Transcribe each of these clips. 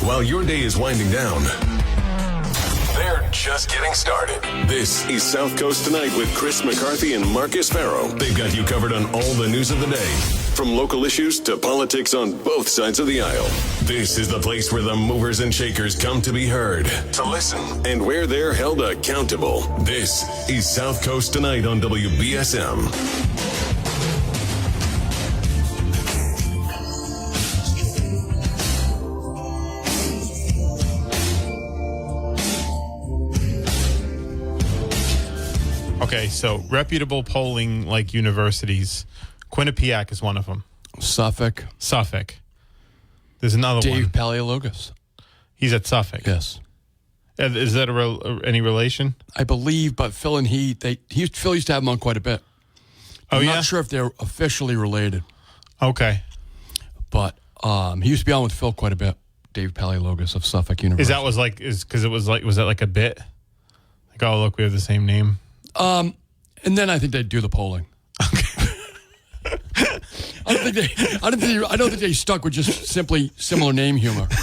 while your day is winding down. They're just getting started. This is South Coast Tonight with Chris McCarthy and Marcus Farrow. They've got you covered on all the news of the day, from local issues to politics on both sides of the aisle. This is the place where the movers and shakers come to be heard, to listen, and where they're held accountable. This is South Coast Tonight on WBSM. Okay, so reputable polling like universities. Quinnipiac is one of them. Suffolk. There's another Dave one. Paleologos. He's at Suffolk. Yes. Is that any relation? I believe, but Phil and Phil used to have him on quite a bit. I'm not sure if they're officially related. Okay. But he used to be on with Phil quite a bit. Dave Paleologos of Suffolk University. Was that like a bit? Like, oh, look, we have the same name. And then I think they'd do the polling. Okay. I don't think they stuck with just simply similar name humor. I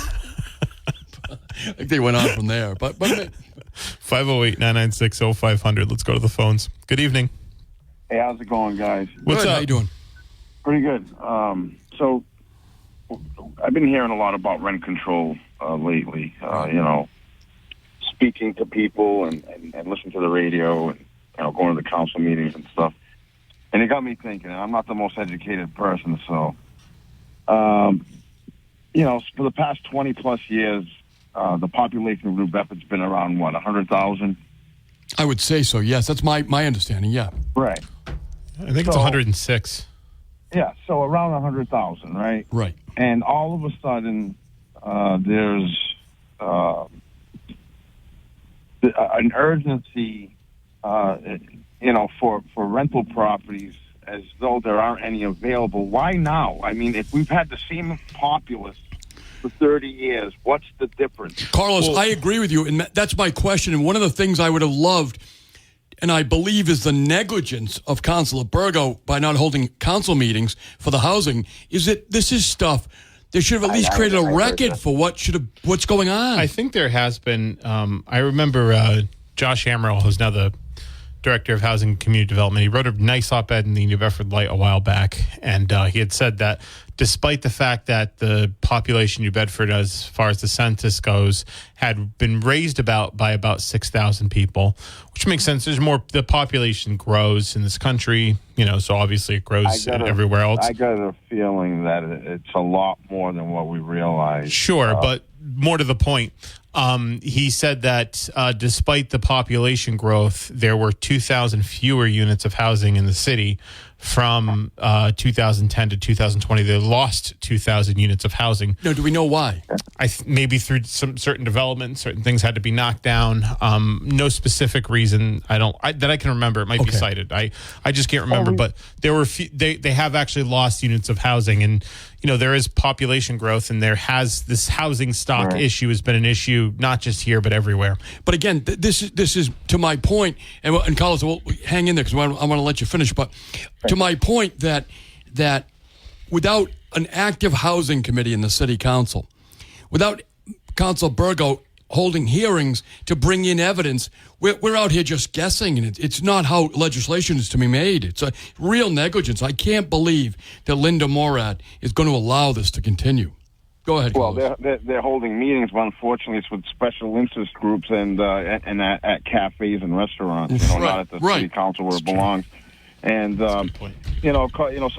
think they went on from there. But 508-996-0500. Let's go to the phones. Good evening. Hey, how's it going, guys? What's good. up? How you doing? Pretty good. So I've been hearing a lot about rent control lately. Speaking to people and listening to the radio and going to the council meetings and stuff. And it got me thinking, and I'm not the most educated person, so, for the past 20-plus years, the population of New Bedford's been around, 100,000? I would say so, yes. That's my understanding, yeah. Right. I think it's 106. Yeah, so around 100,000, right? Right. And all of a sudden, there's an urgency, for rental properties as though there aren't any available. Why now? I mean, if we've had the same populace for 30 years, what's the difference? Carlos, I agree with you, and that's my question. And one of the things I would have loved, and I believe is the negligence of Councilor Burgo by not holding council meetings for the housing, is that this is stuff they should have at least created a record for what's going on. I think there has been. I remember Josh Amaral, who's now the Director of Housing and Community Development. He wrote a nice op-ed in the New Bedford Light a while back, and he had said that despite the fact that the population of New Bedford, as far as the census goes, had been raised by about 6,000 people, which makes sense. There's more. The population grows in this country, so obviously it grows everywhere else. I got a feeling that it's a lot more than what we realize. Sure, but more to the point. He said that despite the population growth, there were 2,000 fewer units of housing in the city from 2010 to 2020. They lost 2,000 units of housing. No, do we know why? Maybe through some certain development, certain things had to be knocked down. No specific reason. That I can remember. It might be cited. I just can't remember. But there were they have actually lost units of housing, and there is population growth, and this housing stock issue has been an issue not just here but everywhere. But again, this is to my point, and Carlos, we'll hang in there because I want to let you finish. But to my point that without an active housing committee in the city council, without Councilor Burgo holding hearings to bring in evidence, we're out here just guessing, and it's not how legislation is to be made. It's a real negligence. I can't believe that Linda Morad is going to allow this to continue. Go ahead, Well, Carlos. they're holding meetings, but unfortunately it's with special interest groups and at cafes and restaurants, not at the city council where it belongs. And, some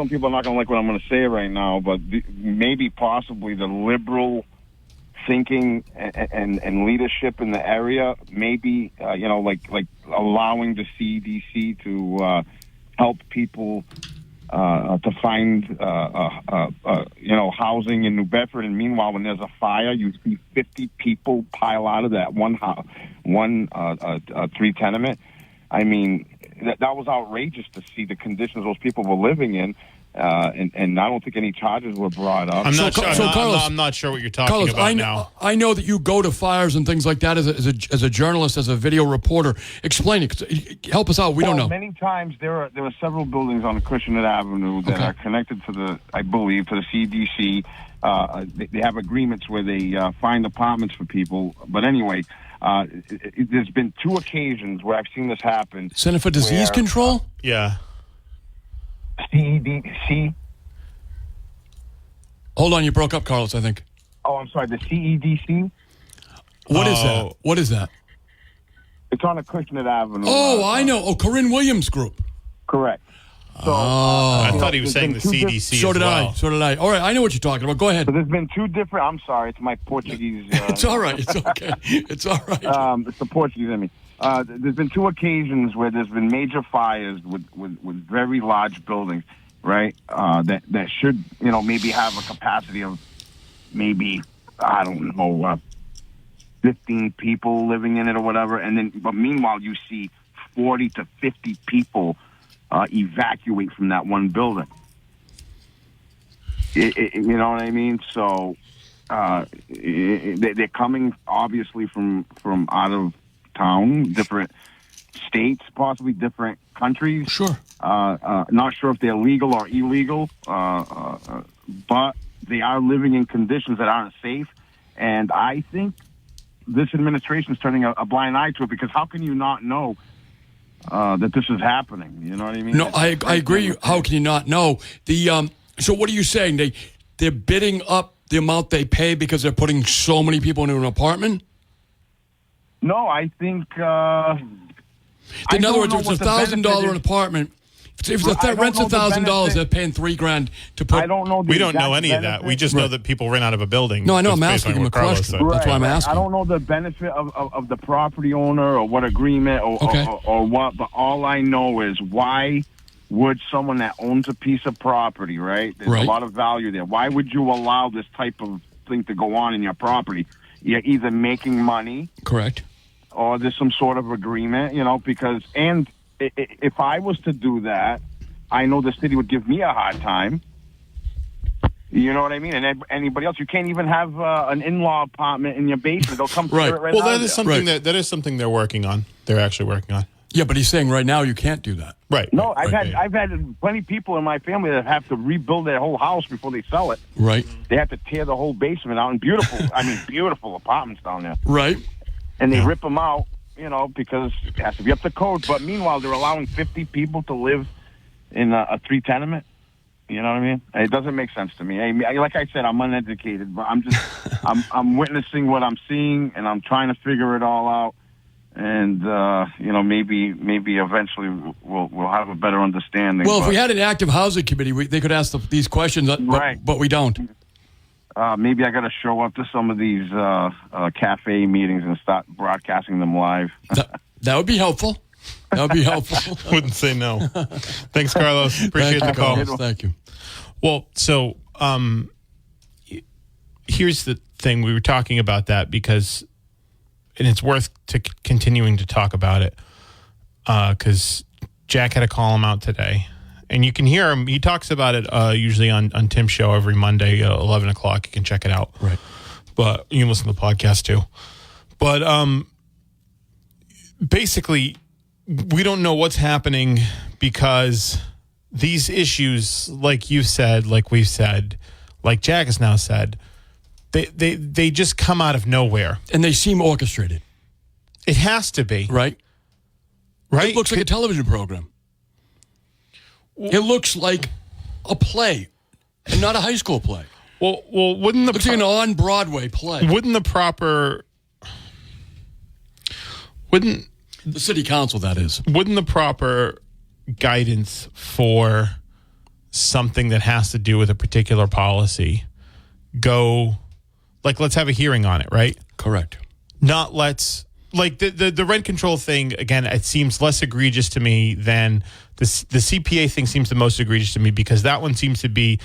people are not going to like what I'm going to say right now, but maybe possibly the liberal thinking and leadership in the area, maybe, like allowing the CDC to help people to find, housing in New Bedford. And meanwhile, when there's a fire, you see 50 people pile out of that one three tenement. I mean, that was outrageous to see the conditions those people were living in. and I don't think any charges were brought up. I'm not sure what you're talking about now. I know that you go to fires and things like that as a journalist, as a video reporter. Explain it. Help us out. We don't know. Many times there are several buildings on Acushnet Avenue that are connected to the CDC. They have agreements where they find apartments for people. But anyway, there's been 2 occasions where I've seen this happen. Center for Disease Control? Yeah. CEDC. Hold on, you broke up, Carlos, I think. Oh, I'm sorry, the CEDC? What is that? What is that? It's on Acushnet Avenue. Oh, I know. Oh, Corinne Williams Group. Correct. So, I thought he was saying the CDC So did well. I. So did I. All right, I know what you're talking about. Go ahead. So there's been 2 different... I'm sorry, it's my Portuguese... it's all right. It's okay. It's all right. It's the Portuguese in me. There's been 2 occasions where there's been major fires with very large buildings, right? That should, maybe have a capacity of maybe, I don't know, 15 people living in it or whatever. But meanwhile, you see 40 to 50 people evacuate from that one building. You know what I mean? So they're coming obviously from out of town, different states, possibly different countries. Sure. Not sure if they're legal or illegal, but they are living in conditions that aren't safe. And I think this administration is turning a blind eye to it, because how can you not know that this is happening? You know what I mean? No, I agree. How can you not know? So what are you saying? They're bidding up the amount they pay because they're putting so many people into an apartment? No, I think... in other words, if it's $1,000 an apartment, if the rent's $1,000, they're paying $3,000 to put... I don't know. We don't know any of that. We just know that people rent out of a building. No, I know. I'm asking him a question. Right, that's why I'm asking. I don't know the benefit of the property owner or what agreement or what, but all I know is, why would someone that owns a piece of property, right? There's a lot of value there. Why would you allow this type of thing to go on in your property? You're either making money... Correct. Or there's some sort of agreement, because, and if I was to do that, I know the city would give me a hard time. You know what I mean? And anybody else, you can't even have an in-law apartment in your basement. They'll come right. Right. Well, that is something that is something they're working on. They're actually working on. Yeah, but he's saying right now you can't do that. Right. No, I've had plenty of people in my family that have to rebuild their whole house before they sell it. Right. They have to tear the whole basement out, and beautiful apartments down there. Right. And they rip them out, because it has to be up to code. But meanwhile, they're allowing 50 people to live in a 3 tenement. You know what I mean? It doesn't make sense to me. Like I said, I'm uneducated, but I'm witnessing what I'm seeing, and I'm trying to figure it all out. And maybe eventually we'll have a better understanding. Well, if we had an active housing committee, they could ask these questions, but we don't. Maybe I got to show up to some of these cafe meetings and start broadcasting them live. That would be helpful. That would be helpful. Wouldn't say no. Thanks, Carlos. Appreciate the call. Carlos. Thank you. Well, so here's the thing. We were talking about that because, and it's worth continuing to talk about it, because Jack had to call him out today. And you can hear him. He talks about it usually on Tim's show every Monday, 11 o'clock. You can check it out. Right. But you can listen to the podcast too. But basically, we don't know what's happening because these issues, like you said, like we've said, like Jack has now said, they just come out of nowhere. And they seem orchestrated. It has to be. Right? Right? It looks like a television program. It looks like a play, and not a high school play. Well, wouldn't looks like an on-Broadway play? Wouldn't the city council, that is? Wouldn't the proper guidance for something that has to do with a particular policy go, like, let's have a hearing on it, right? Correct. Not like the rent control thing, again, it seems less egregious to me than the CPA thing seems the most egregious to me, because that one seems to be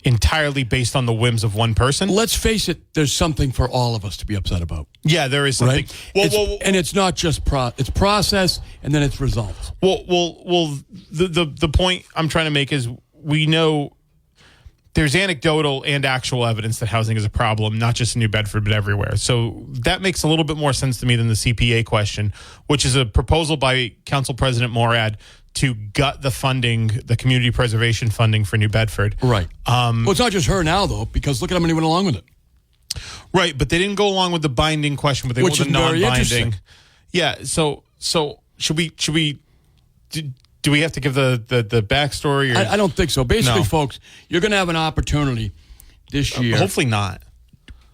entirely based on the whims of one person. Let's face it, there's something for all of us to be upset about. Yeah, there is something. Right? And it's not just it's process, and then it's results. Well, the point I'm trying to make is we know there's anecdotal and actual evidence that housing is a problem, not just in New Bedford, but everywhere. So that makes a little bit more sense to me than the CPA question, which is a proposal by Council President Morad to gut the funding, the community preservation funding for New Bedford. Right. Well, it's not just her now, though, because look at how many went along with it. Right, but they didn't go along with the binding question, but they went with the non-binding. Yeah, so should we do we have to give the backstory? Or? I don't think so. Basically, No. folks, you're going to have an opportunity this year. Hopefully not.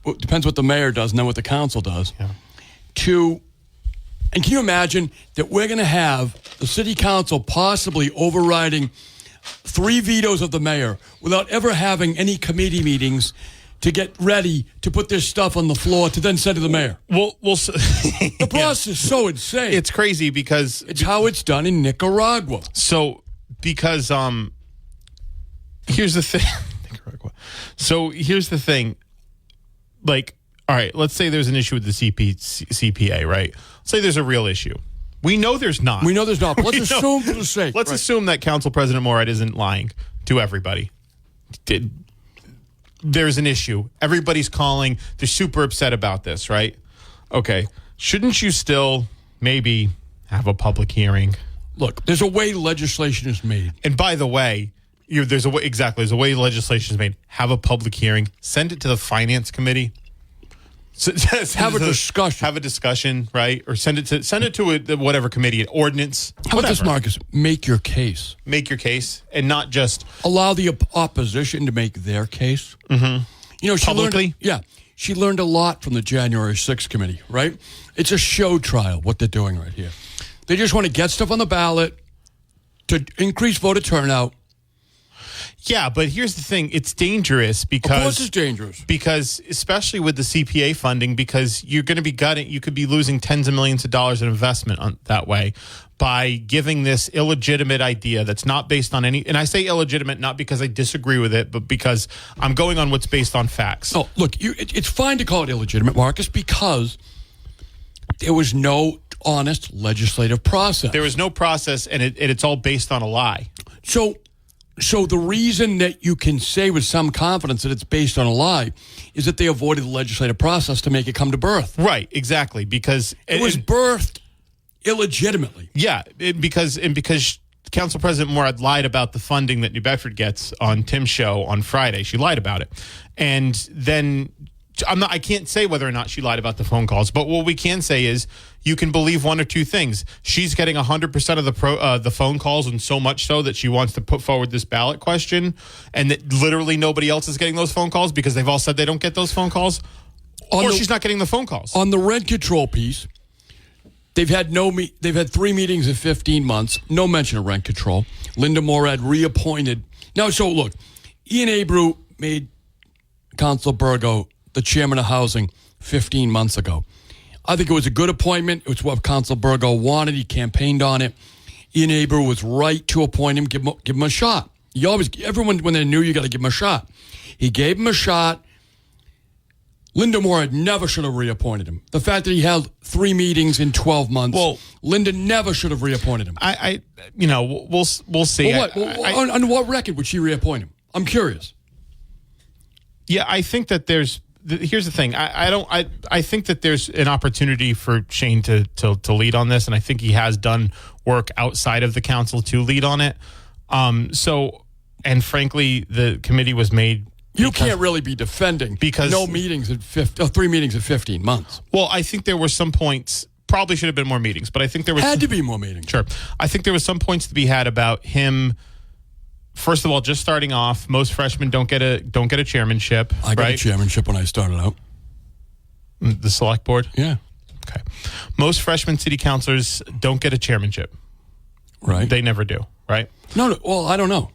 Well, it depends what the mayor does and then what the council does. Yeah. And can you imagine that we're going to have the city council possibly overriding 3 vetoes of the mayor without ever having any committee meetings to get ready to put this stuff on the floor to then send to the mayor? Well, The process is so insane. It's crazy because It's how it's done in Nicaragua. So, because here's the thing. So here's the thing. Like, all right, let's say there's an issue with the CPA, right? Let's say there's a real issue. We know there's not. But let's assume for the sake. Let's assume that Council President Morad isn't lying to everybody. There's an issue. Everybody's calling. They're super upset about this, right? Okay. Shouldn't you still maybe have a public hearing? Look, there's a way legislation is made. And by the way, there's a way legislation is made. Have a public hearing. Send it to the Finance Committee. Have a discussion. Have a discussion, right? Or send it to whatever committee, ordinance. How about this, Marcus? Make your case. Make your case, and not just allow the opposition to make their case. Mm-hmm. You know, publicly. She learned a lot from the January 6th committee, right? It's a show trial, what they're doing right here. They just want to get stuff on the ballot to increase voter turnout. Yeah, but here's the thing. It's dangerous because... Of course it's dangerous. Because, especially with the CPA funding, because you're going to be you could be losing tens of millions of dollars in investment that way by giving this illegitimate idea that's not based on any... And I say illegitimate not because I disagree with it, but because I'm going on what's based on facts. Oh, look, it's fine to call it illegitimate, Marcus, because there was no honest legislative process. There was no process, and it's all based on a lie. So the reason that you can say with some confidence that it's based on a lie is that they avoided the legislative process to make it come to birth. Right, exactly, because... It was birthed illegitimately. Yeah, because Council President Morad lied about the funding that New Bedford gets on Tim's show on Friday. She lied about it. And then... I can't say whether or not she lied about the phone calls, but what we can say is you can believe one or two things. She's getting 100% of the phone calls, and so much so that she wants to put forward this ballot question, and that literally nobody else is getting those phone calls because they've all said they don't get those phone calls, or she's not getting the phone calls. On the rent control piece, they've had 3 meetings in 15 months, no mention of rent control. Linda Morad reappointed. Now, so look, Ian Abreu made Council Burgo the chairman of housing 15 months ago. I think it was a good appointment. It was what Council Burgo wanted. He campaigned on it. Ian Abreu was right to appoint him, give him a shot. Everyone, when they knew, you got to give him a shot. He gave him a shot. Linda Morad never should have reappointed him. The fact that he held 3 meetings in 12 months, Linda never should have reappointed him. We'll see. Well, on what record would she reappoint him? I'm curious. Yeah, I think that here's the thing. I think that there's an opportunity for Shane to lead on this, and I think he has done work outside of the council to lead on it. And frankly, the committee was made. You can't really be defending because no meetings in 3 meetings in 15 months. Well, I think there were some points. Probably should have been more meetings, but I think there had to be more meetings. Sure, I think there was some points to be had about him. First of all, just starting off, most freshmen don't get a chairmanship. I got a chairmanship when I started out. The select board? Yeah. Okay. Most freshman city councilors don't get a chairmanship. Right. They never do, right? No, well, I don't know.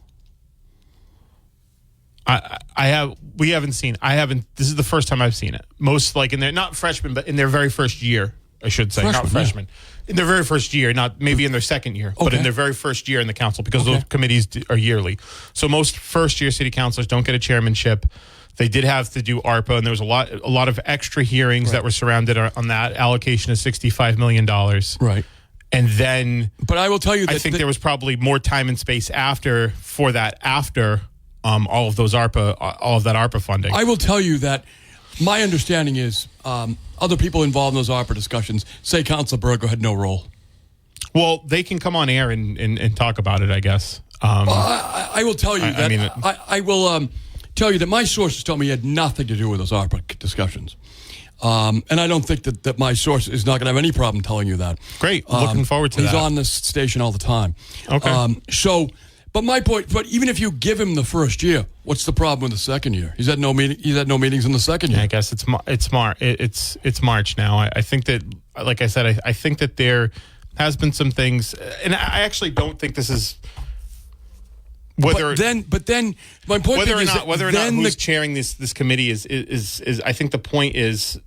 We haven't seen. This is the first time I've seen it. Most in their, not freshmen, but in their very first year, I should say, not freshmen. Yeah. In their very first year, not maybe in their second year, but in their very first year in the council, because those committees are yearly. So most first-year city councilors don't get a chairmanship. They did have to do ARPA, and there was a lot of extra hearings that were surrounded on that allocation of $65 million. Right. And then, but I will tell you that I think there was probably more time and space after all of that ARPA funding. I will tell you that my understanding is other people involved in those ARPA discussions say Council Burgo had no role. Well, they can come on air and talk about it, I guess. I will tell you I will tell you that my sources told me he had nothing to do with those ARPA discussions. And I don't think that my source is not going to have any problem telling you that. Great. Looking forward to that. He's on this station all the time. Okay. But my point, but even if you give him the first year, what's the problem with the second year? He's had no meetings in the second year. I guess it's March now. I think that, like I said, I think that there has been some things, and I actually don't think this is But then my point whether or not who's chairing this committee is I think the point is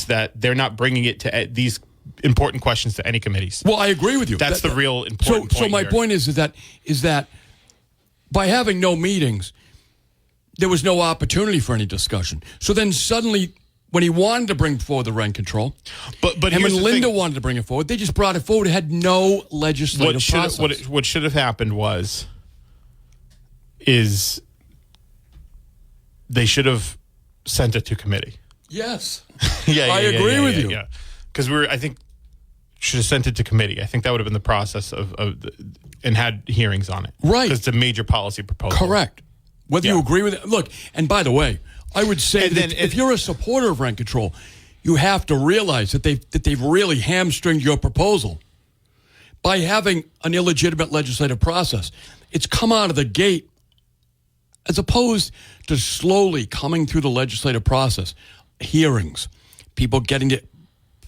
that they're not bringing it to these important questions to any committees. Well, I agree with you. That's the real important point. So my point is that by having no meetings, there was no opportunity for any discussion. So then suddenly, when he wanted to bring forward the rent control, but and when Linda wanted to bring it forward, they just brought it forward. It had no legislative process. What should have happened is they should have sent it to committee. Yes. I agree with you. Yeah, because I think should have sent it to committee. I think that would have been the process and had hearings on it. Right. Because it's a major policy proposal. Correct. Whether you agree with it. Look, and by the way, I would say that if you're a supporter of rent control, you have to realize that they've really hamstringed your proposal by having an illegitimate legislative process. It's come out of the gate as opposed to slowly coming through the legislative process. Hearings, people getting to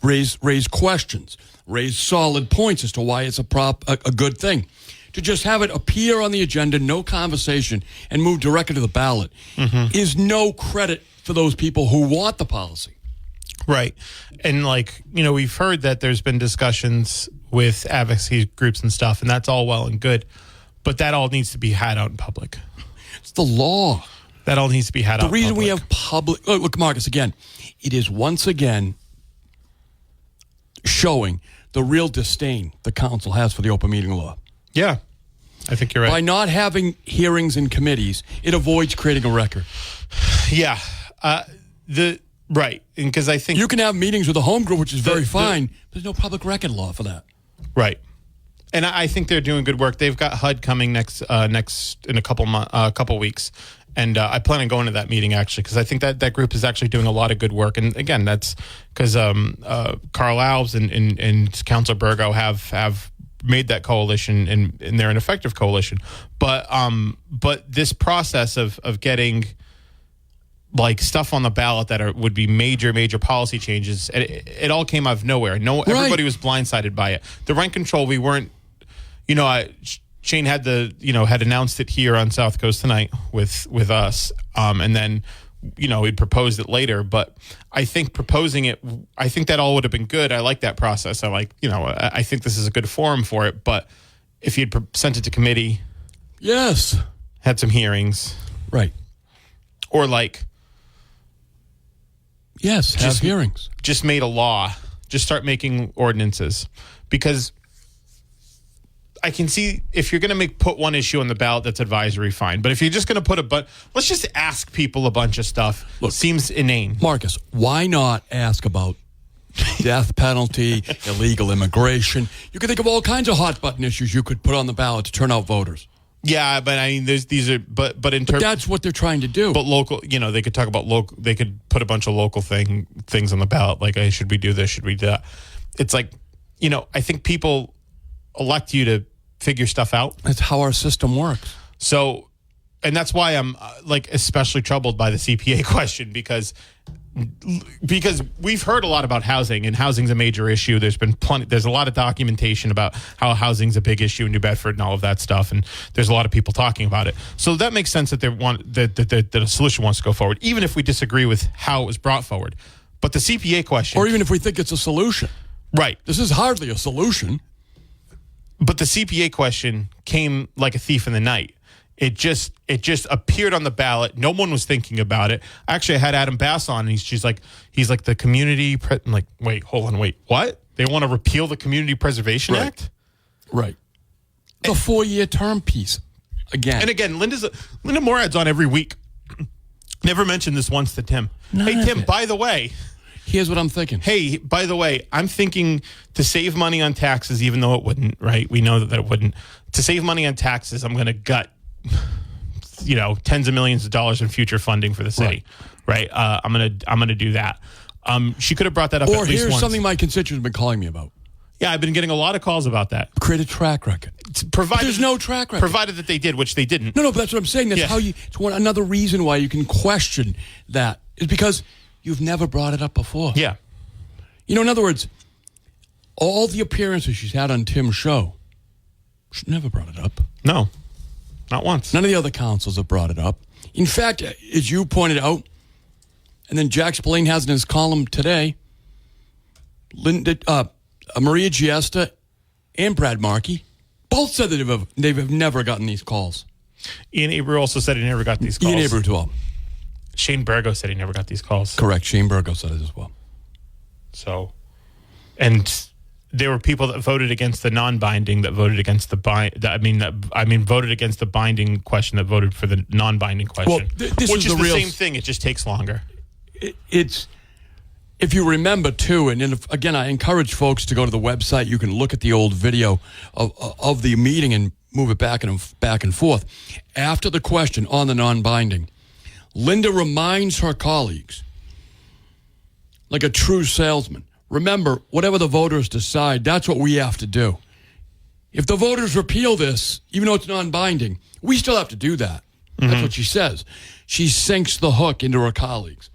raise questions, raise solid points as to why it's a good thing. To just have it appear on the agenda, no conversation, and move directly to the ballot is no credit for those people who want the policy. Right. And we've heard that there's been discussions with advocacy groups and stuff, and that's all well and good, but that all needs to be had out in public. It's the law. That all needs to be had out in public. The reason we have public... Look, Marcus, again, it is once again showing the real disdain the council has for the open meeting law. Yeah, I think you're right. By not having hearings in committees, it avoids creating a record. Yeah. Right. Because I think... You can have meetings with a home group, which is very fine. There's no public record law for that. Right. And I think they're doing good work. They've got HUD coming next in a couple weeks. And I plan on going to that meeting, actually, because I think that group is actually doing a lot of good work. And again, that's because Carl Alves and Councilor Burgo have made that coalition, and they're an effective coalition. But this process of getting stuff on the ballot that would be major policy changes, it all came out of nowhere. Everybody was blindsided by it. The rent control, we weren't. Shane had had announced it here on South Coast Tonight with us, and then he'd proposed it later. But I think proposing it, I think that all would have been good. I like that process. I think this is a good forum for it. But if he had sent it to committee, yes, had some hearings, right, or have hearings, just made a law, just start making ordinances, because I can see if you're going to put one issue on the ballot that's advisory, fine. But if you're just going to put let's just ask people a bunch of stuff. Look, seems inane. Marcus, why not ask about death penalty, illegal immigration? You can think of all kinds of hot button issues you could put on the ballot to turn out voters. Yeah, but I mean, these are, but in terms, that's what they're trying to do. But local, they could talk about local. They could put a bunch of local things on the ballot, like, hey, should we do this? Should we do that? It's I think people elect you to figure stuff out. That's how our system works. So, and that's why I'm especially troubled by the CPA question, because we've heard a lot about housing, and housing's a major issue. There's a lot of documentation about how housing's a big issue in New Bedford and all of that stuff, and there's a lot of people talking about it. So that makes sense that that a solution wants to go forward, even if we disagree with how it was brought forward. But the CPA question, or even if we think it's a solution, right? This is hardly a solution. But the CPA question came like a thief in the night. It just appeared on the ballot. No one was thinking about it. Actually, I had Adam Bass on, and he's like the community. I'm like, wait, hold on, wait, what? They want to repeal the Community Preservation Act? Right. The 4-year term piece. Again. And again, Linda Morad's on every week. Never mentioned this once to Tim. Hey, Tim, by the way. Here's what I'm thinking. Hey, by the way, I'm thinking to save money on taxes, even though it wouldn't, right? We know that it wouldn't. To save money on taxes, I'm going to gut, tens of millions of dollars in future funding for the city, right? I'm gonna do that. She could have brought that up at least once. Or here's something my constituents have been calling me about. Yeah, I've been getting a lot of calls about that. Create a track record. There's no track record. Provided that they did, which they didn't. No, but that's what I'm saying. That's how you. It's another reason why you can question that is because you've never brought it up before. Yeah. In other words, all the appearances she's had on Tim's show, she never brought it up. No, not once. None of the other councils have brought it up. In fact, as you pointed out, and then Jack Spillane has in his column today, Maria Giesta and Brad Markey both said that they have never gotten these calls. Ian Abreu also said he never got these calls. Ian Abreu as well. Shane Burgo said he never got these calls. Correct. Shane Burgo said it as well. So, and there were people that voted against the non-binding that voted against the voted against the binding question that voted for the non-binding question. Well, this which is the real same thing. It just takes longer. It's if you remember too, and again, I encourage folks to go to the website. You can look at the old video of the meeting and move it back and forth. After the question on the non-binding, Linda reminds her colleagues, like a true salesman, remember, whatever the voters decide, that's what we have to do. If the voters repeal this, even though it's non-binding, we still have to do that. That's what she says. She sinks the hook into her colleagues.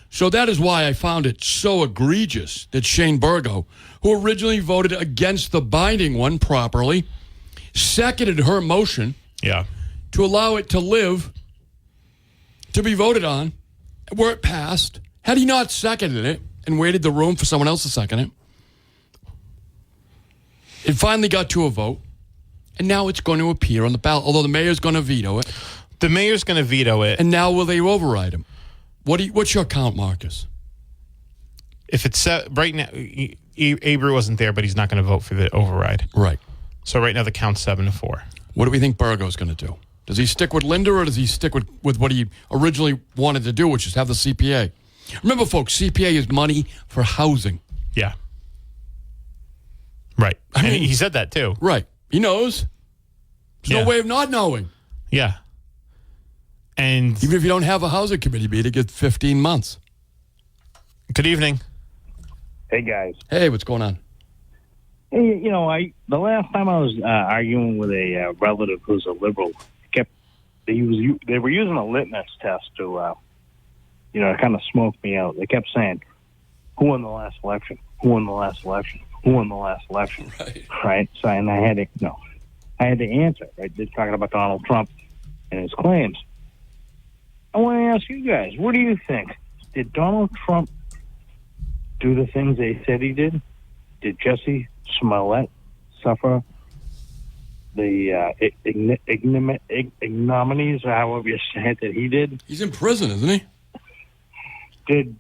So that is why I found it so egregious that Shane Burgo, who originally voted against the binding one properly, seconded her motion to allow it to live, to be voted on, where it passed. Had he not seconded it and waited the room for someone else to second it, it finally got to a vote, and now it's going to appear on the ballot, although the mayor's going to veto it. The mayor's going to veto it. And now will they override him? What's your count, Marcus? If it's right now, Abreu wasn't there, but he's not going to vote for the override. Right. So right now the count's 7-4. What do we think Burgo's going to do? Does he stick with Linda, or does he stick with what he originally wanted to do, which is have the CPA? Remember, folks, CPA is money for housing. Yeah. Right. I mean, he said that too. Right. He knows. There's no way of not knowing. Yeah. And even if you don't have a housing committee meeting, get 15 months. Good evening. Hey, guys. Hey, what's going on? Hey, the last time I was arguing with a relative who's a liberal, they were using a litmus test to, kind of smoke me out. They kept saying, "Who won the last election? Who won the last election? Who won the last election?" Right. So, and I had to answer. Right. They're talking about Donald Trump and his claims. I want to ask you guys, what do you think? Did Donald Trump do the things they said he did? Did Jesse Smollett suffer the ignominies, or however you say it, that he did? He's in prison, isn't he? Did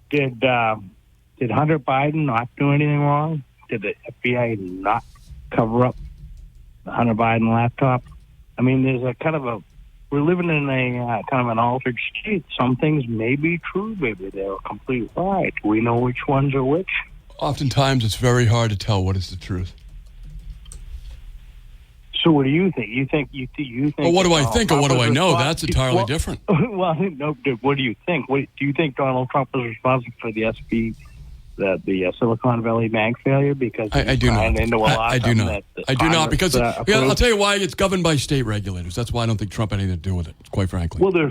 Hunter Biden not do anything wrong? Did the FBI not cover up the Hunter Biden laptop? I mean, there's we're living in a kind of an altered state. Some things may be true, maybe they're a complete lie. Do we know which ones are which? Oftentimes, it's very hard to tell what is the truth. So, what do you think? You think? Well, what do I think, or what do I know? That's entirely different. Well, no. What do you think? Do you think Donald Trump was responsible for the the Silicon Valley bank failure? Because I do not. I do not. I do not, because I'll tell you why. It's governed by state regulators. That's why I don't think Trump had anything to do with it, quite frankly. Well, I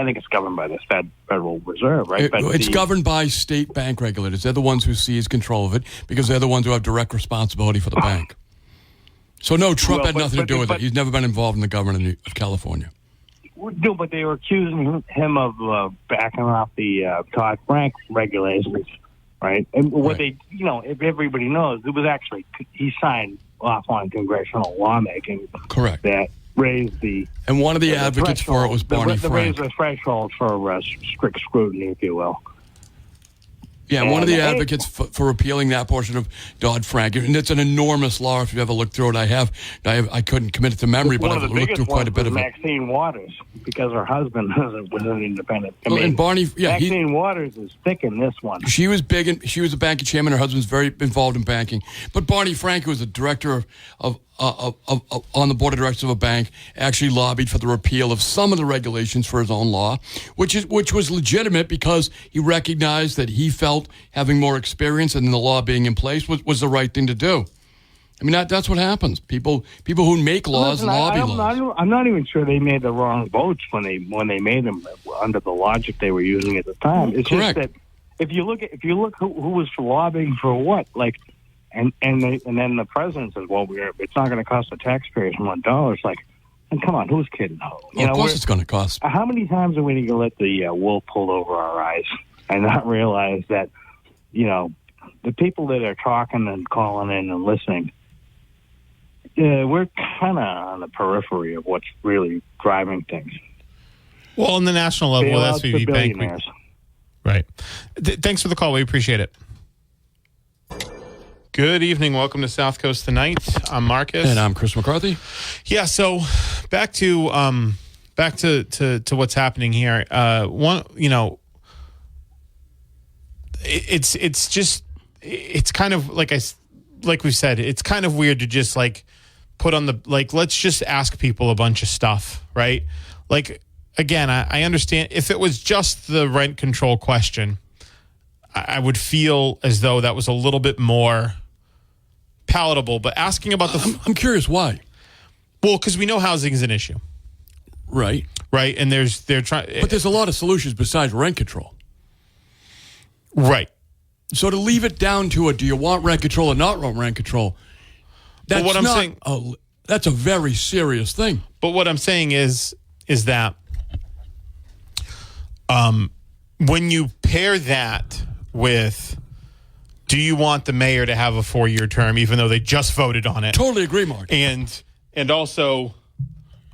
think it's governed by the Federal Reserve, right? It's governed by state bank regulators. They're the ones who seize control of it because they're the ones who have direct responsibility for the bank. So, no, Trump had nothing to do with it. He's never been involved in the government of California. No, but they were accusing him of backing off the Dodd-Frank regulations, right? And what if everybody knows, it was actually, he signed off on congressional lawmaking. Correct. That raised the... And one of the advocates for it was Barney Frank. Raised the threshold for strict scrutiny, if you will. Yeah, one of the advocates for repealing that portion of Dodd-Frank, and it's an enormous law. If you ever look through it, I couldn't commit it to memory, but I've looked through quite a bit of it. Maxine Waters, because her husband was an independent. And Barney, Maxine Waters is thick in this one. She was big, and she was a banking chairman. Her husband's very involved in banking. But Barney Frank, who was the director of on the board of directors of a bank, actually lobbied for the repeal of some of the regulations for his own law, which was legitimate because he recognized that he felt having more experience and the law being in place was the right thing to do. I mean, that's what happens. People who make laws lobby laws. I'm not even sure they made the wrong votes when they made them under the logic they were using at the time. It's correct. Just that if you look who was lobbying for what, like. And then the president says, "Well, it's not going to cost the taxpayers $1." It's like, and come on, who's kidding? Of course, it's going to cost. How many times are we going to let the wool pull over our eyes and not realize that, the people that are talking and calling in and listening, we're kind of on the periphery of what's really driving things. Well, on the national level, Bailouts SVB for Bank, billionaires. right? Thanks for the call. We appreciate it. Good evening. Welcome to South Coast Tonight. I'm Marcus, and I'm Chris McCarthy. Yeah. So back to what's happening here. It's kind of like we said. It's kind of weird to just put on let's just ask people a bunch of stuff, right? Again, I understand if it was just the rent control question, I would feel as though that was a little bit more palatable. But asking about I'm curious why. Well, because we know housing is an issue, right? And they're trying, but there's a lot of solutions besides rent control, right? So to leave it down to do you want rent control or not want rent control? That's what I'm saying. That's a very serious thing. But what I'm saying is that when you pair that with, do you want the mayor to have a 4-year term, even though they just voted on it? Totally agree, Mark. And also,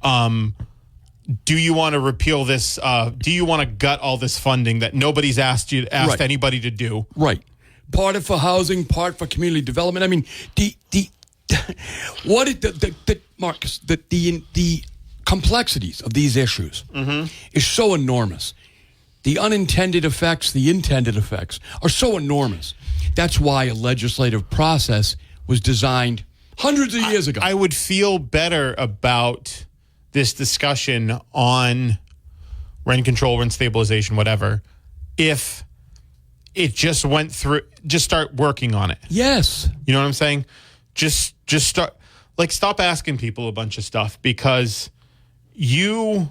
do you want to repeal this? Do you want to gut all this funding that nobody's asked right. anybody to do? Right. Part for housing, part for community development. I mean, Marcus, the complexities of these issues is so enormous. The unintended effects, the intended effects are so enormous. That's why a legislative process was designed hundreds of years ago. I would feel better about this discussion on rent control, rent stabilization, whatever, if it just went through, just start working on it. Yes. You know what I'm saying? Just start, stop asking people a bunch of stuff because you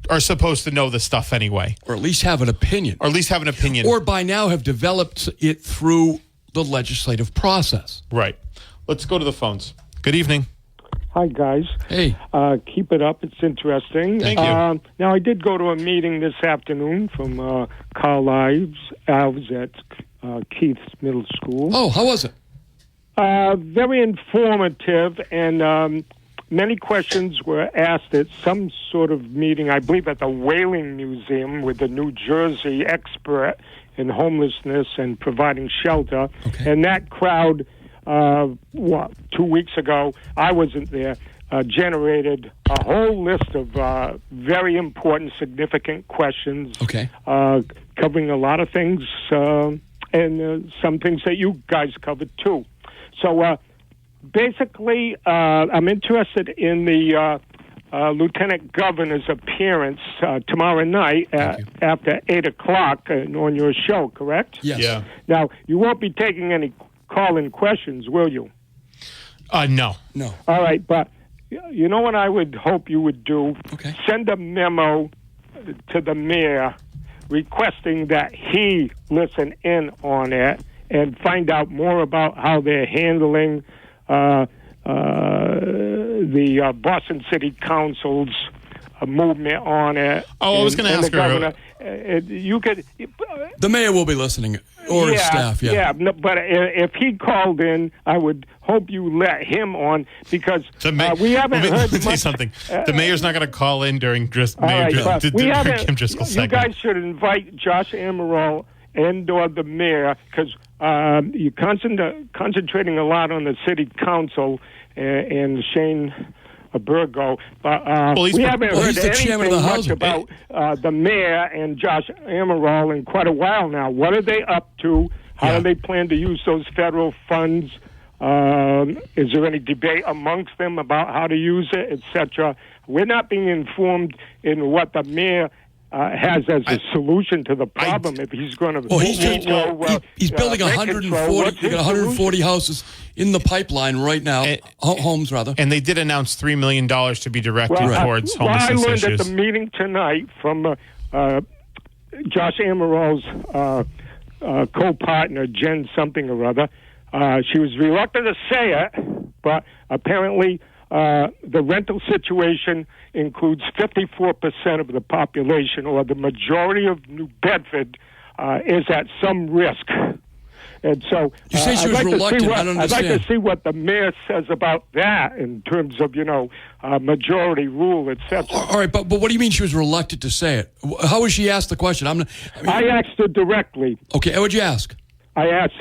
are supposed to know the stuff anyway. Or at least have an opinion. Or by now have developed it through the legislative process. Right. Let's go to the phones. Good evening. Hi, guys. Hey. Keep it up. It's interesting. Thank you. Now, I did go to a meeting this afternoon from Carl Ives at Keith's Middle School. Oh, how was it? Very informative, and many questions were asked at some sort of meeting, I believe at the Whaling Museum with the New Jersey expert in homelessness and providing shelter. Okay. And that crowd, 2 weeks ago, I wasn't there, generated a whole list of very important, significant questions, covering a lot of things, and some things that you guys covered too. So basically, I'm interested in the Lieutenant Governor's appearance tomorrow night after 8 o'clock on your show, correct? Yes. Yeah. Now, you won't be taking any call-in questions, will you? No. All right, but you know what I would hope you would do? Okay. Send a memo to the mayor requesting that he listen in on it and find out more about how they're handling the Boston City Council's movement on it. Oh, I was going to ask her. You could. The mayor will be listening, or his staff. Yeah. But if he called in, I would hope you let him on because we haven't heard Let me tell you much. something. The mayor's not going to call in during Kim Driscoll's You segment. guys should invite Josh Amaral and or the mayor, because you're concentrating a lot on the city council and Shane Burgo. We haven't heard anything much about the mayor and Josh Amaral in quite a while now. What are they up to? How do they plan to use those federal funds? Is there any debate amongst them about how to use it, etc.? We're not being informed in what the mayor has as a solution to the problem. If he's going to, he's building 140. You got 140 houses in the pipeline right now, homes rather. And they did announce $3 million to be directed towards homelessness issues. I learned at the meeting tonight from Josh Amaral's co-partner, Jen something or other. She was reluctant to say it, but apparently the rental situation includes 54% of the population, or the majority of New Bedford is at some risk. And so you say she was reluctant. I don't understand. I'd like to see what the mayor says about that in terms of, majority rule, etc. All right, but what do you mean she was reluctant to say it? How was she asked the question? I asked her directly. Okay, what'd you ask? I asked,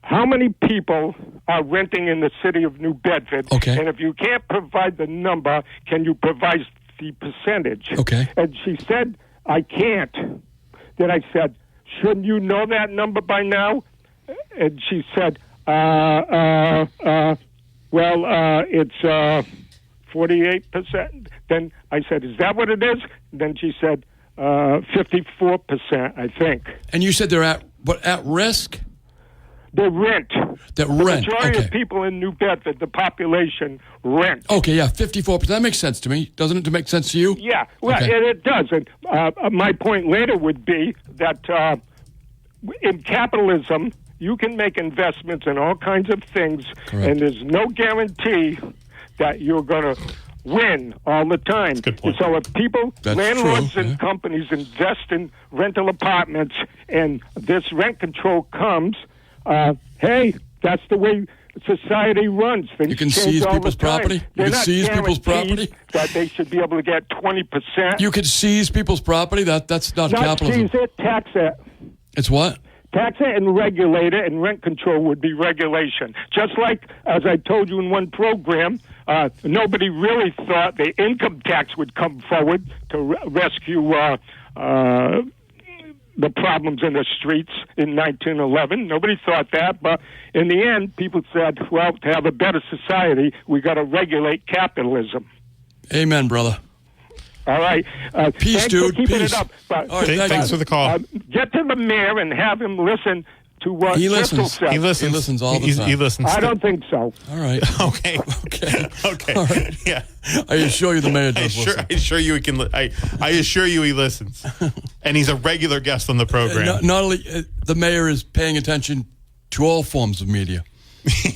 how many people are renting in the city of New Bedford? Okay. And if you can't provide the number, can you provide the percentage? Okay. And she said, I can't. Then I said, shouldn't you know that number by now? And she said, it's 48%. Then I said, is that what it is? Then she said, 54%, I think. And you said they're at risk? The rent. The majority of people in New Bedford, the population, rent. Okay, 54%. That makes sense to me. Doesn't it make sense to you? Yeah, well, it does. And my point later would be that in capitalism, you can make investments in all kinds of things, correct, and there's no guarantee that you're going to win all the time. Good point. So if people, That's landlords true, and companies invest in rental apartments and this rent control comes, hey, that's the way society runs. Things you can change seize all people's the time. property? They're You can not seize people's guaranteed property? that they should be able to get 20%. You could seize people's property? That's not capitalism. Seize it, tax it. It's what? Tax it and regulate it, and rent control would be regulation. Just like, as I told you in one program, nobody really thought the income tax would come forward to rescue the problems in the streets in 1911. Nobody thought that, but in the end, people said, well, to have a better society, we got to regulate capitalism. Amen, brother. All right. Peace, thanks dude. for keeping Peace. it up. But, thanks for the call. Get to the mayor and have him listen to what He Crystal listens. says. He listens all the time. He listens. I don't think so. All right. Okay. Okay. All right. Yeah. I assure you the mayor does listen. I assure you he can. I assure you he listens, and he's a regular guest on the program. Not only the mayor is paying attention to all forms of media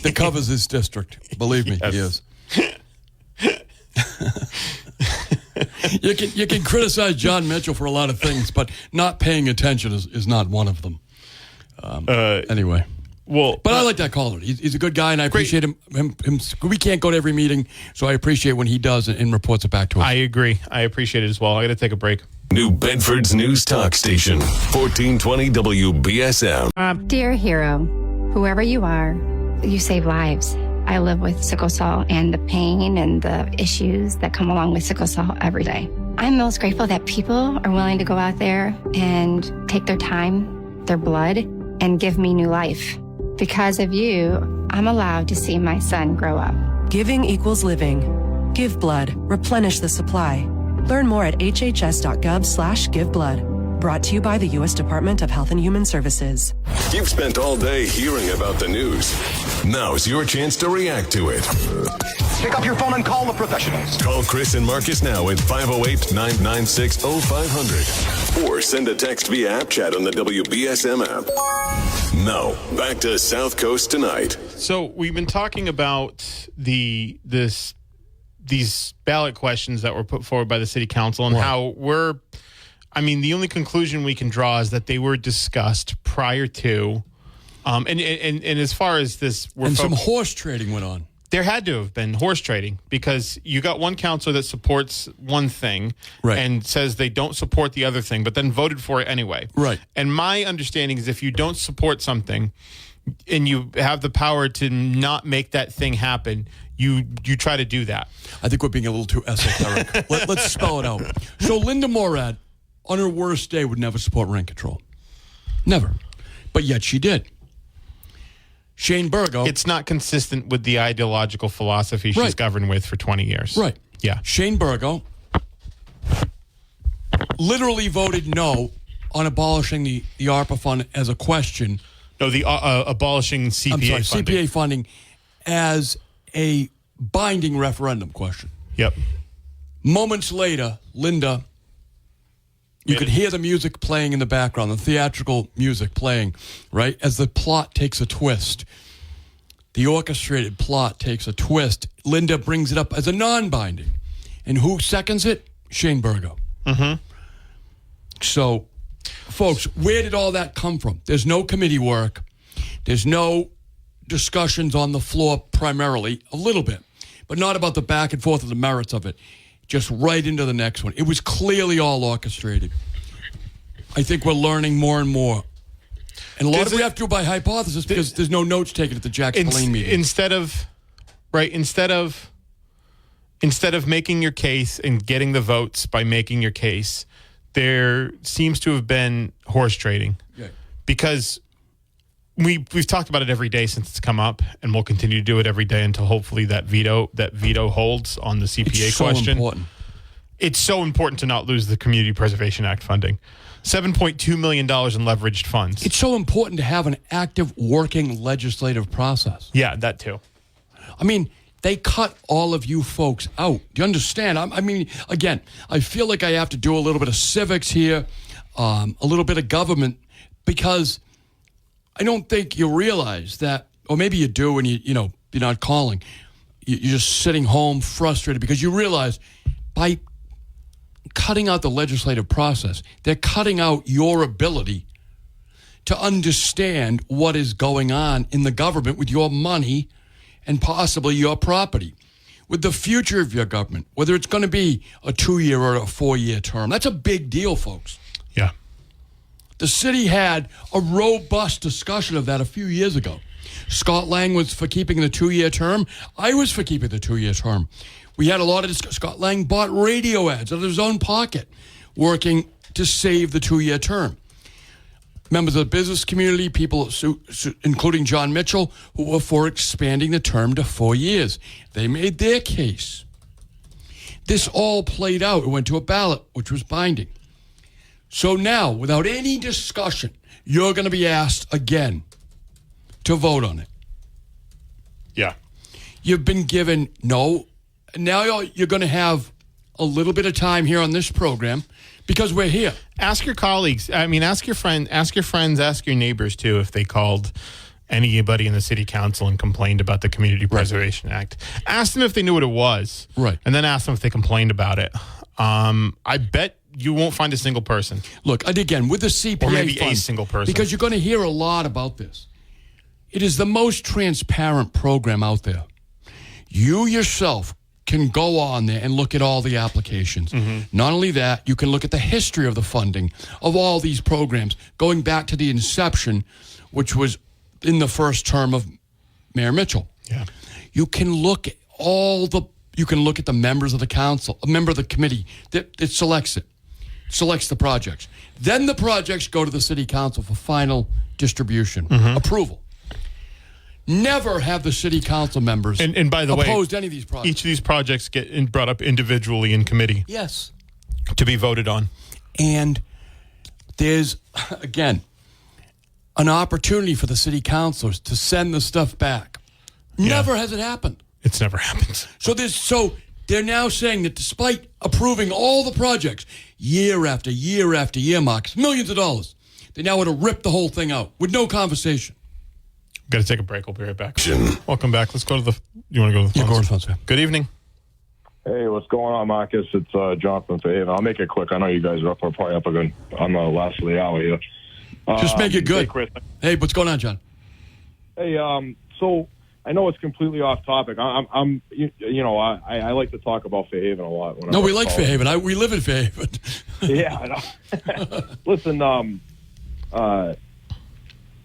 that covers his district. Believe me, he is. You can criticize John Mitchell for a lot of things, but not paying attention is not one of them. Anyway. Well, but I like that caller. He's a good guy, and I appreciate him. We can't go to every meeting, so I appreciate when he does and reports it back to us. I agree. I appreciate it as well. I got to take a break. New Bedford's News Talk Station, 1420 WBSM. Dear hero, whoever you are, you save lives. I live with sickle cell and the pain and the issues that come along with sickle cell every day. I'm most grateful that people are willing to go out there and take their time, their blood, and give me new life. Because of you, I'm allowed to see my son grow up. Giving equals living. Give blood. Replenish the supply. Learn more at hhs.gov/giveblood. Brought to you by the U.S. Department of Health and Human Services. You've spent all day hearing about the news. Now's your chance to react to it. Pick up your phone and call the professionals. Call Chris and Marcus now at 508-996-0500. Or send a text via app chat on the WBSM app. Now, back to South Coast Tonight. So we've been talking about these ballot questions that were put forward by the city council and how the only conclusion we can draw is that they were discussed prior to, and as far as this, some horse trading went on. There had to have been horse trading because you got one counselor that supports one thing and says they don't support the other thing, but then voted for it anyway. Right. And my understanding is if you don't support something and you have the power to not make that thing happen, you try to do that. I think we're being a little too esoteric. Let's spell it out. So Linda Morad, on her worst day, would never support rent control. Never. But yet she did. Shane Burgo. It's not consistent with the ideological philosophy she's governed with for 20 years. Right. Yeah. Shane Burgo literally voted no on abolishing the ARPA fund as a question. No, the abolishing CPA funding. CPA funding as a binding referendum question. Yep. Moments later, Linda, you could hear the music playing in the background, the theatrical music playing, right? As the plot takes a twist. The orchestrated plot takes a twist. Linda brings it up as a non-binding. And who seconds it? Shane Burgo. Mm-hmm. So, folks, where did all that come from? There's no committee work. There's no discussions on the floor primarily, a little bit, but not about the back and forth of the merits of it. Just right into the next one. It was clearly all orchestrated. I think we're learning more and more. And a lot of it we have to do by hypothesis because there's no notes taken at the Jack Spillane meeting. Instead of making your case and getting the votes by making your case, there seems to have been horse trading. Yeah. Because we've talked about it every day since it's come up, and we'll continue to do it every day until hopefully that veto holds on the CPA question. Important. It's so important to not lose the Community Preservation Act funding. $7.2 million in leveraged funds. It's so important to have an active working legislative process. Yeah, that too. I mean, they cut all of you folks out. Do you understand? I mean, again, I feel like I have to do a little bit of civics here, a little bit of government, because I don't think you realize that, or maybe you do and you're not calling. You're just sitting home frustrated because you realize by cutting out the legislative process, they're cutting out your ability to understand what is going on in the government with your money and possibly your property, with the future of your government, whether it's going to be a 2-year or a 4-year term. That's a big deal, folks. Yeah. The city had a robust discussion of that a few years ago. Scott Lang was for keeping the 2-year term. I was for keeping the 2-year term. We had a lot of discussion. Scott Lang bought radio ads out of his own pocket, working to save the 2-year term. Members of the business community, people, including John Mitchell, who were for expanding the term to 4 years. They made their case. This all played out. It went to a ballot, which was binding. So now, without any discussion, you're going to be asked again to vote on it. Yeah. You've been given no. Now you're going to have a little bit of time here on this program because we're here. Ask your colleagues. I mean, ask your friends, ask your neighbors too if they called anybody in the city council and complained about the Community Preservation Act. Ask them if they knew what it was. Right. And then ask them if they complained about it. I bet you won't find a single person. Look, and again, with the CPA or maybe fund, a single person. Because you're going to hear a lot about this. It is the most transparent program out there. You yourself can go on there and look at all the applications. Mm-hmm. Not only that, you can look at the history of the funding of all these programs, going back to the inception, which was in the first term of Mayor Mitchell. Yeah. You can look at you can look at the members of the council, a member of the committee that selects the projects. Then the projects go to the city council for final distribution, approval. Never have the city council members and by the opposed way, any of these projects. Each of these projects get brought up individually in committee. Yes. To be voted on. And there's, again, an opportunity for the city councilors to send the stuff back. Yeah. Never has it happened. It's never happened. So they're now saying that despite approving all the projects, year after year after year, Marcus, millions of dollars, they now want to rip the whole thing out with no conversation. Got to take a break. We'll be right back. Welcome back. Let's go to you want to go to the phones? Go to the phones, yeah. Good evening. Hey, what's going on, Marcus? It's Jonathan Faven. I'll make it quick. I know you guys are probably up again on the last of the hour here. Just make it good. Hey, Chris. Hey, what's going on, John? Hey, so I know it's completely off topic. I like to talk about Fairhaven a lot. No, we like Fairhaven. We live in Fairhaven. Yeah, I know. Listen,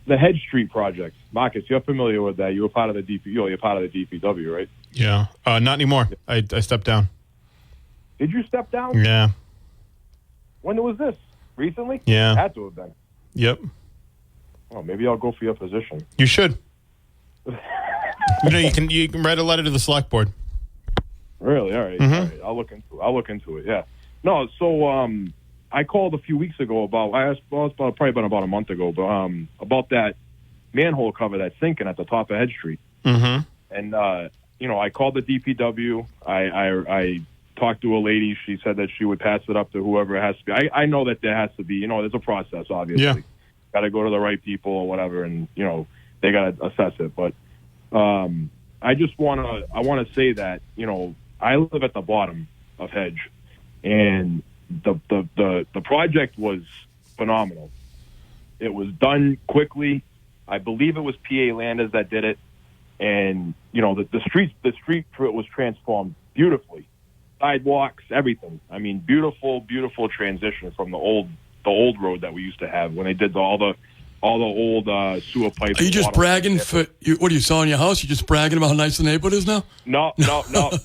the Hedge Street project, Marcus, you're familiar with that. You were part of the you're part of the DPW, right? Yeah, not anymore. I stepped down. Did you step down? Yeah. When was this? Recently? Yeah. Had to have been. Yep. Well, maybe I'll go for your position. You should. You can write a letter to the select board. Really? All right. Mm-hmm. All right. I'll look into it. Yeah. No. So I called a few weeks ago probably been about a month ago, but about that manhole cover that's sinking at the top of Hedge Street. Mm-hmm. And I called the DPW. I talked to a lady. She said that she would pass it up to whoever it has to be. I know that there has to be. There's a process, obviously. Yeah. Got to go to the right people or whatever, and they got to assess it. But I just want to say that I live at the bottom of Hedge, and the project was phenomenal. It was done quickly. I believe it was PA Landers that did it, and the street was transformed beautifully. Sidewalks, everything. I mean, beautiful transition from the old road that we used to have when they did all the old sewer pipes. Are you just bragging for you? What are you selling your house? You just bragging about how nice the neighborhood is now? No.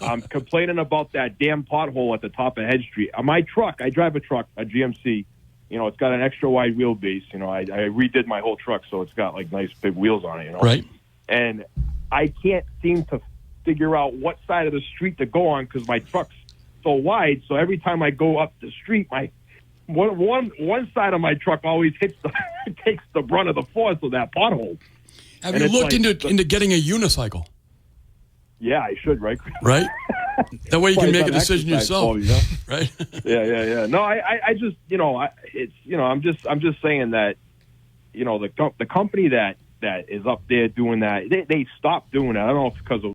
I'm complaining about that damn pothole at the top of Hedge Street. My truck, I drive a truck, a GMC. It's got an extra wide wheelbase. I redid my whole truck, so it's got like nice big wheels on it. Right. And I can't seem to figure out what side of the street to go on because my truck's so wide. So every time I go up the street, my one side of my truck always takes the brunt of the force of that pothole. Have you looked into getting a unicycle? Yeah, I should, right? Right? That way you can make a decision yourself. Right? Yeah. No, I just, I'm just saying that, the company that is up there doing that, they stopped doing that. I don't know if it's because of